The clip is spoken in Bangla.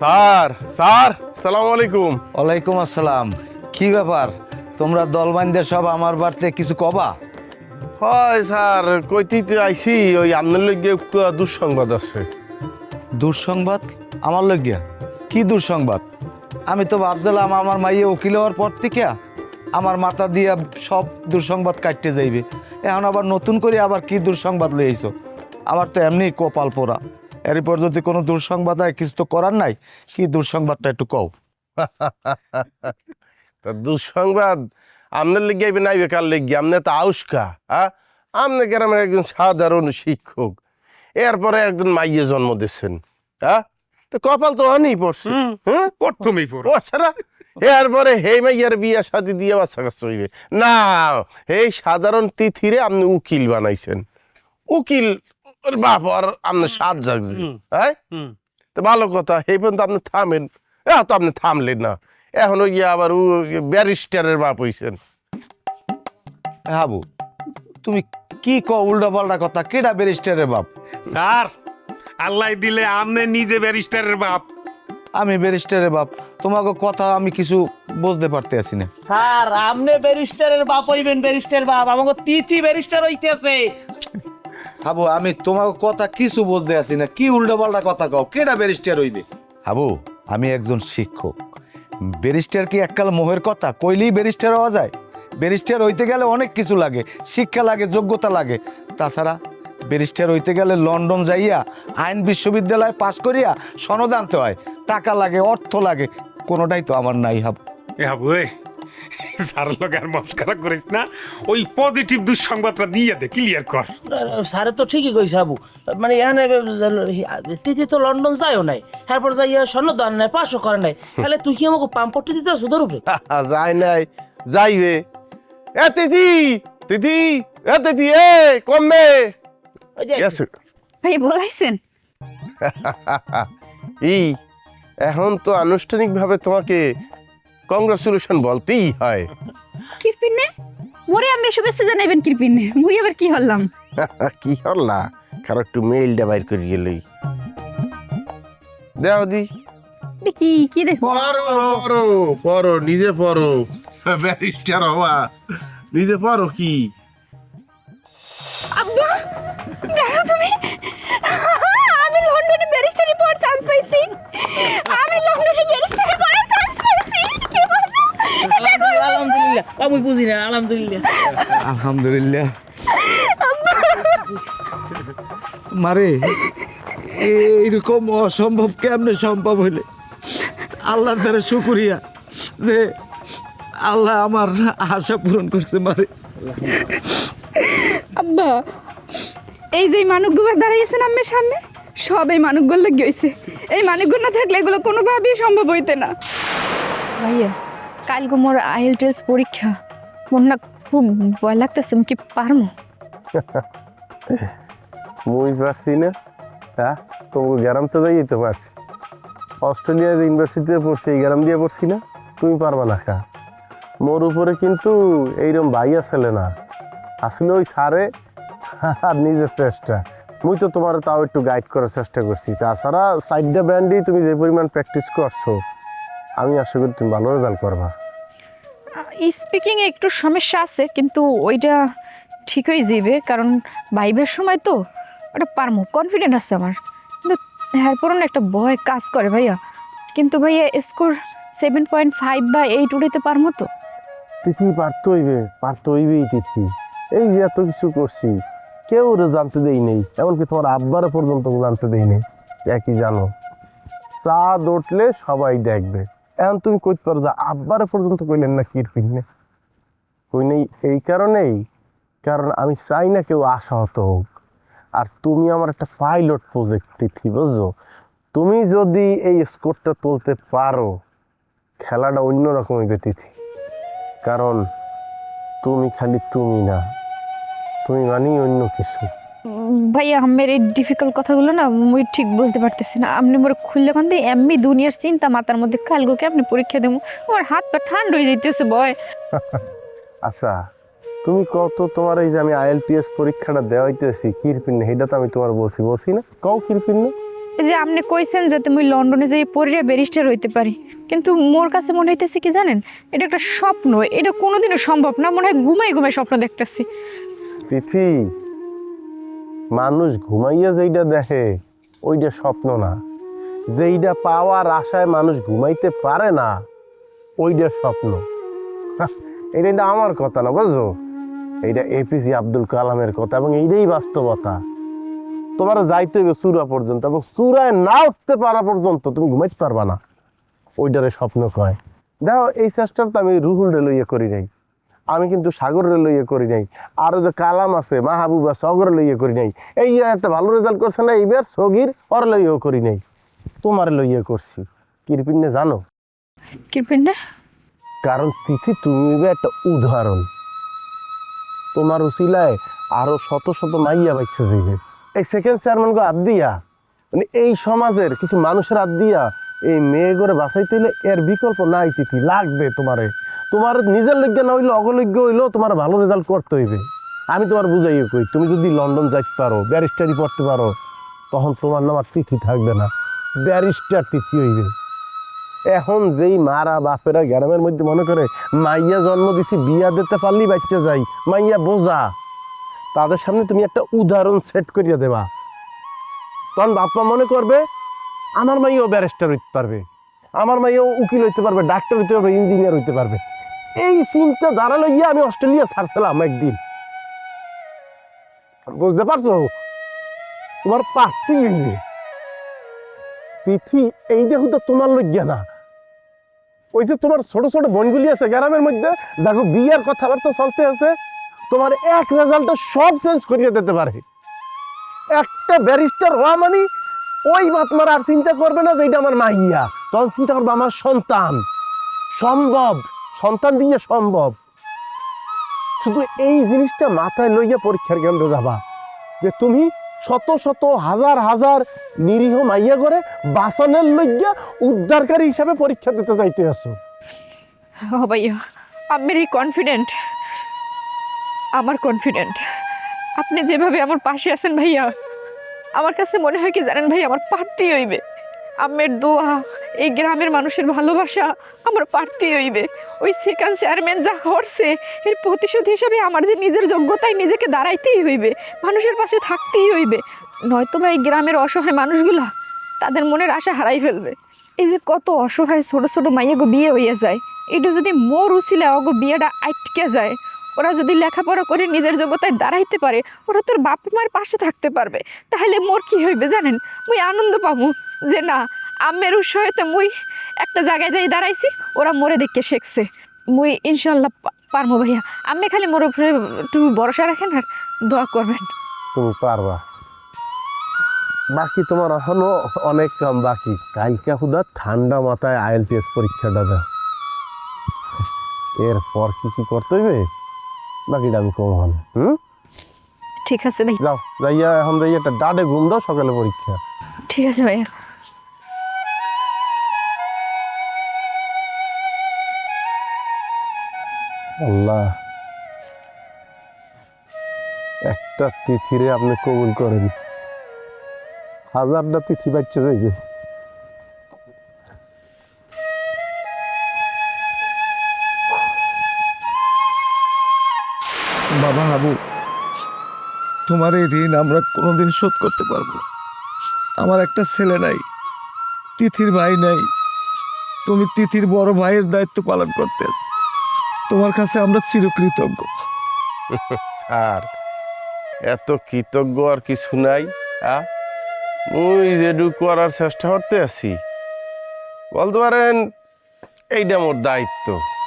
স্যার স্যার সালামু আলাইকুম। ওয়ালাইকুম আসসালাম। কি ব্যাপার, তোমরা দলবান্ধে সব আমার বাড়িতে কিছু কবা? হয় স্যার, কইতে আইছি ওই আপনার লগে দুঃসংবাদ আছে। দুঃসংবাদ? আমার লইগিয়া কি দুঃসংবাদ? আমি তো ভাবছিলাম আমার মাইয়ে উকিল হওয়ার পর থেকে আমার মাথা দিয়া সব দুঃসংবাদ কাটতে যাইবে, এখন আবার নতুন করে আবার কি দুঃসংবাদ লই আইছো? আমার তো এমনি কপাল পোড়া, এরপর যদি কোনো দুঃসংবাদ হয় কিছু তো করার নাই। কি দুঃসংবাদটা একটু কও। তা দুঃসংবাদ আপনার লেগে আইবে নাইবে কার লেগে? আপনি তো আউস্কা, হ্যাঁ? আপনি গ্রামের একজন সাধারণ শিক্ষক, এরপরে একজন মাইয়ে জন্ম দিচ্ছেন, হ্যাঁ? তো কপাল তো অনেই পড়ছে, হ্যাঁ? প্রথমেই পড়ো। পড়ছে না? এরপরে হে মাইয়ার বিয়া শাদি দিয়ে বাচ্চা কাচ্চা হইবে না। এই সাধারণ তিথিরে আপনি উকিল বানাইছেন। উকিল বাপ আর আপনার সাত জাগছে, হ্যাঁ? তো ভালো কথা, এই পর্যন্ত আপনি থামেন। তো আপনি থামলেন না, এখন ওই আবার ব্যারিস্টারের বাপ হইছেন। হাবু, তুমি কি কও উল্টা পাল্টা কথা? কেডা ব্যারিস্টারের বাপ? স্যার, আল্লাহ দিলে আমনে নিজে ব্যারিস্টারের বাপ। আমি ব্যারিস্টারের বাপ? তোমাকে কথা আমি কিছু বুঝতে পারতে আছি না। স্যার আপনি ব্যারিস্টারের বাপ হইবেন, ব্যারিস্টার বাপ আমাকে তিথি ব্যারিস্টার হইতেছে। হাবু, আমি তোমাকে কথা কিছু বুঝতে আছি না, কি উল্টা পাল্টা কথা কও? কেডা ব্যারিস্টার হইবে? হাবু, আমি একজন শিক্ষক। ব্যারিস্টার কি এককাল মোহের কথা? কইলেই ব্যারিস্টার হওয়া যায়? ব্যারিস্টার হইতে গেলে অনেক কিছু লাগে, শিক্ষা লাগে, যোগ্যতা লাগে। তাছাড়া ব্যারিস্টার হইতে গেলে লন্ডন যাইয়া আইন বিশ্ববিদ্যালয় পাশ করিয়া সনদ আনতে হয়, টাকা লাগে, অর্থ লাগে। কোনোটাই তো আমার নাই হাবু। এ হাবু, স্যার লোক আর মস্কারা করিস না, ওই পজিটিভ দুঃসংবাদটা দিয়ে দে, ক্লিয়ার কর। স্যারে তো ঠিকই কইছে আবু, মানে এখানে তিথি তো লন্ডন যায়ও নাই, তারপর যাইয়া সনদ আনে নাই, পাশও করে নাই, তাহলে তুই কি আমাকে পাম্পটি দিতে সুদের উপরে? যায় নাই, যাইবে। এ তিথি, তিথি, এ তিথি, এ কমবে। ওই যে ভাই বলাইছেন? ই এখন তো আনুষ্ঠানিকভাবে তোমাকে কংগ্রাচুলেশন বলতেই হয়। কিরপিনে মোরে আমি শুভেচ্ছা জানাইবেন কিরপিনে, মুই আবার কি হলাম? কি হল্লা, কারো একটু মেইলটা বাইর করে গেলই দেও দি। দেখি কি দেখো? পড়ো পড়ো পড়ো, নিজে পড়ো, ব্যারিস্টার হওয়া নিজে পড়ো। কি আব্বা, দেখো তুমি, আমি লন্ডনে ব্যারিস্টারি পড়ার চান্স পাইছি। আমি লন্ডনে ব্যারিস্টারি পড়ার চান্স পাইছি। কি বলছো? আলহামদুলিল্লাহ বাবু, বুঝি না, আলহামদুলিল্লাহ। আলহামদুলিল্লাহ। মারে, এইরকম অসম্ভব কেমনে সম্ভব হইলে? আল্লাহর দ্বারা শুকরিয়া যে আল্লাহ আমার আশা পূরণ করছে। মারে আব্বা, এই যে মানুষগুলো দাঁড়িয়েছেন আমার সামনে, সব এই মানুষগুলো লেগে হয়েছে। এই মানুষগুলো না থাকলে এগুলো কোনোভাবেই সম্ভব হইতে না। ভাইয়া, কালকে মোর আইএলটিএস পরীক্ষা, মোর না খুব ভয় লাগতেছে, আমি কি পারবো? মুই পারছি না, হ্যাঁ? তোমাকে গ্যারাম তো যাই তো পারছি। অস্ট্রেলিয়ার ইউনিভার্সিটিতে পড়ছি, এই গ্যারাম দিয়ে পড়ছি না, তুমি পারবা না। খা মোর উপরে কিন্তু এইরকম ভাইয়া ছেলে না, আসলে ওই সারে আর নিজের চেষ্টা। মুই তো তোমার তাও একটু গাইড করার চেষ্টা করছি। তাছাড়া সাইডটা ব্যান্ডেই তুমি যে পরিমাণ প্র্যাকটিস করছো, আমি আশা করি তুমি ভালো রেজাল্ট করবা। স্পিকিংয়ে একটু সমস্যা আছে, কিন্তু ওইটা ঠিক হয়ে যাবে, কারণ ভাইবের সময় তো ওটা পারমো, কনফিডেন্ট আছে আমার। কিন্তু এরপরও না একটা ভয় কাজ করে ভাইয়া। কিন্তু ভাইয়া স্কোর 7.5 বা 8 উঠাইতে পারমো তো? তিথি পারতে হইবেই তিথি। এই যে এত কিছু করছি, কেউ ওরা জানতে দেই নেই, এমনকি তোমার আব্বারও পর্যন্ত জানতে দেই নেই। একই জানো, চাঁদ উঠলে সবাই দেখবে। এখন তুমি কইতে পারো যে আব্বারও পর্যন্ত কইলেন না কির পিনে কই নেই। এই কারণেই, কারণ আমি চাই না কেউ আশাহত হোক। আর তুমি আমার একটা পাইলট প্রজেক্ট তিথি, বুঝছো? তুমি যদি এই স্কোরটা তুলতে পারো, খেলাটা অন্যরকম হইবে তিথি। কারণ তুমি খালি তুমি না, তুমি মানি অন্য কিছু। ভাইয়া, আমার এই ডিফিকাল্ট কথাগুলো না মুই ঠিক বুঝতে পারতেছি না। আপনি মোরে খুললে কান দিয়ে এমনি দুনিয়ার চিন্তা মাথার মধ্যে, কালকে আপনি পরীক্ষা দেবো, আমার হাত পা ঠান্ডা হয়ে যাইতেছে ভয়। আচ্ছা, তুমি কত তোমার এই যে আমি আইএলটিএস পরীক্ষাটা দেওয়াইতেছি কিরপিন, এটা তো আমি তোমার বলছি না? কও কিরপিন না? এই যে আপনি কইছেন যে তুমি লন্ডনে যেয়ে পড়িয়া ব্যারিস্টার হইতে পারি, কিন্তু মোর কাছে মনে হইতেছে কি জানেন, এটা একটা স্বপ্ন, এটা কোনোদিনও সম্ভব না, মনে হয় ঘুমাই ঘুমাই স্বপ্ন দেখতেছি। তিথি, মানুষ ঘুমাইয়া যেইটা দেখে ওইটা স্বপ্ন না, যেইটা পাওয়ার আশায় মানুষ ঘুমাইতে পারে না ওইটা স্বপ্ন। এটা কিন্তু আমার কথা না, বুঝছো? এইটা এপিজে আব্দুল কালামের কথা, এবং এইটাই বাস্তবতা। তোমার যাইতে হবে চূড়া পর্যন্ত, এবং চূড়ায় না উঠতে পারা পর্যন্ত তুমি ঘুমাইতে পারবা না, ওইটারে স্বপ্ন কয়। দেখো, এই চেষ্টাটা তো আমি রুহুল রে লইয়া করি নাই, আমি কিন্তু সাগরের লইয়া করি নাই, আরো যে কালাম আছে, মাহবুব আছে, অগরে লইয়া করি নাই। এই একটা ভালো রেজাল্ট করছে না এইবার সগির, ওর লইয়াও করি নাই, তোমার লইয়া করছি। কিরপিনে জানো? কিরপিন না? কারণ তিথি, তুমি হইবে একটা উদাহরণ। তোমার উসিলায় আরো শত শত মাইয়া বাচ্চা যাইবে। এই সেকেন্ড চেয়ারম্যান গো হাত দিয়া, মানে এই সমাজের কিছু মানুষের হাত দিয়া এই মেয়ে করে বাঁচাইতে হইলে এর বিকল্প নাই তিথি, লাগবে তোমারে। তোমার নিজের লজ্ঞা না হইলে অগলজ্ঞ হইলেও তোমার ভালো রেজাল্ট করতে হইবে। আমি তোমার বুঝাইও কই, তুমি যদি লন্ডন যাইতে পারো, ব্যারিস্টারি পড়তে পারো, তখন তোমার নাম আর তিথি থাকবে না, ব্যারিস্টার তিথি হইবে। এখন যেই মারা বাপেরা গ্রামের মধ্যে মনে করে মাইয়া জন্ম দিছি, বিয়া দিতে পারলি বাচ্চা যাই, মাইয়া বোঝা, তাদের সামনে তুমি একটা উদাহরণ সেট করিয়া দেবা। তখন বাপমা মনে করবে আমার মাইয়াও ব্যারিস্টার হইতে পারবে, আমার মাইয়াও উকিল হইতে পারবে, ডাক্তার হইতে পারবে, ইঞ্জিনিয়ার হইতে পারবে। এই চিন্তা ধারা লইয়া আমি অস্ট্রেলিয়া ছাড়ছিলাম একদিন, বুঝতে পারছো? তোমার পারতেই হইবে তিথি, এইটা হয়তো তোমার লজ্ঞা না। ওই যে তোমার ছোট ছোট বোনগুলি আছে গ্রামের মধ্যে, দেখো বিয়ের কথাবার্তা চলতে আছে, তোমার এক রেজাল্টে সব চেঞ্জ করিয়ে দিতে পারে। একটা ব্যারিস্টার হওয়া মানে ওই বাপমার আর চিন্তা করবে না যে এটা আমার মাইয়া, তখন চিন্তা করবে আমার সন্তান। সম্ভব, সন্তান দিয়ে সম্ভব। শুধু এই জিনিসটা মাথায় লইয়া পরীক্ষার কেন্দ্রে যাবা, যে তুমি শত শত হাজার হাজার নিরীহ মাইয়া করে বাঁচানোর লইয়া উদ্ধারকারী হিসাবে পরীক্ষা দিতে যাইতে আছো। ও ভাইয়া, আমি কনফিডেন্ট, আমার কনফিডেন্ট। আপনি যেভাবে আমার পাশে আছেন ভাইয়া, আমার কাছে মনে হয় কি জানেন ভাই, আমার পারতেই হইবে। আমের দোয়া, এই গ্রামের মানুষের ভালোবাসা আমার পারতেই হইবে। ওই সেকেন্ড চেয়ারম্যান যা করছে এর প্রতিশোধ হিসাবে আমার যে নিজের যোগ্যতায় নিজেকে দাঁড়াইতেই হইবে, মানুষের পাশে থাকতেই হইবে, নয়তো বা এই গ্রামের অসহায় মানুষগুলা তাদের মনের আশা হারাই ফেলবে। এই যে কত অসহায় ছোট ছোট মাইয়াগো বিয়ে হইয়া যায়, এটা যদি মোর উছিলে অগো বিয়েটা আটকে যায়, ওরা যদি লেখাপড়া করে নিজের যোগ্যতায় দাঁড়াইতে পারে, ওরা তোর বাপ মায়ের পাশে থাকতে পারবে, তাহলে মোর কি হইবে জানেন? মুই আনন্দ পাবো যে না, আমের উৎসাহতে মুই একটা জায়গায় যাই দাঁড়াইছি, ওরা মোরে দেখে শিখছে। মুই ইনশাল্লাহ পারবো ভাইয়া। আমি খালি মোর উপরে একটু ভরসা রাখেন আর দোয়া করবেন। তুমি পারবা, বাকি তোমার এখনো অনেক কাম বাকি। কালকে হুদা ঠান্ডা মাথায় IELTS পরীক্ষাটা দাও, এরপর কি কি করতে হইবে বাকিটা আমি কম হন। ঠিক আছে ভাই। যাও, যাইয়া এখন যাইয়া একটা ডাডে ঘুম দাও, সকালে পরীক্ষা। ঠিক আছে ভাইয়া। আল্লাহ, একটা তিথিরে আপনি কবুল করেন, হাজারটা তিথি বাচ্চা যাইবে। বাবা হাবু, তোমার এই ঋণ আমরা কোনোদিন শোধ করতে পারবো না। আমার একটা ছেলে নাই, তিথির ভাই নাই, তুমি তিথির বড় ভাইয়ের দায়িত্ব পালন করতে আছো, তোমার কাছে আমরা চিরকৃতজ্ঞ। স্যার, এত কৃতজ্ঞ আর কিছু নাই। মুই যেটুকু করার চেষ্টা করতে আছি, বলতে পারেন এইটা মোর দায়িত্ব।